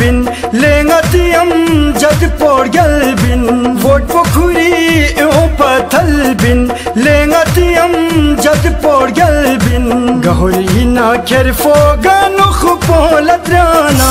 bin lengatiyam jad por galbin vot pokhuri o pathal bin lengatiyam jad por galbin gahori na kherfo ganu khpolatrana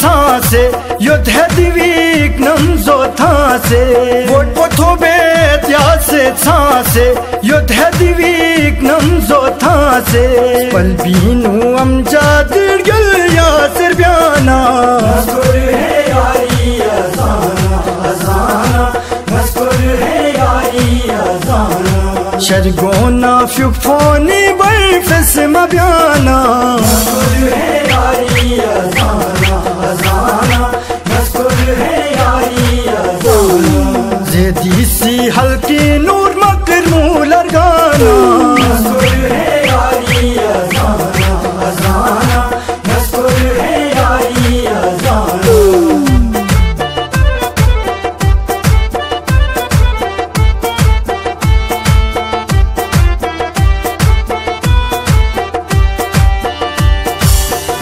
सांसे युद्ध दिवीक नमजो थासे vote पोथो बेत्या से सांसे युद्ध दिवीक नमजो थासे पल बीनू अमजाद गल यासर ब्याना मस्कुर है यारी अज़ाना अज़ाना मस्कुर है यारी अज़ाना शर्गोना फ्यूफोनी बर्फस मब्याना मस्कुर है यारी अज़ाना अज़ाना मस्कुर है यारी अज़ाना ज़ेदी सी हल्की नूर मकर मूलर गाना मस्कुर है यारी अज़ाना अज़ाना मस्कुर है यारी अज़ाना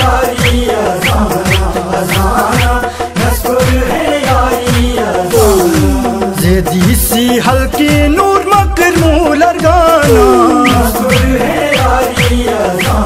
यारी अज़ाना अज़ाना मस्कुर है यारी अज़ाना ज़ेदी सी हल्की नूर मकर मूलर गाना मस्कुर है यारी अज़ाना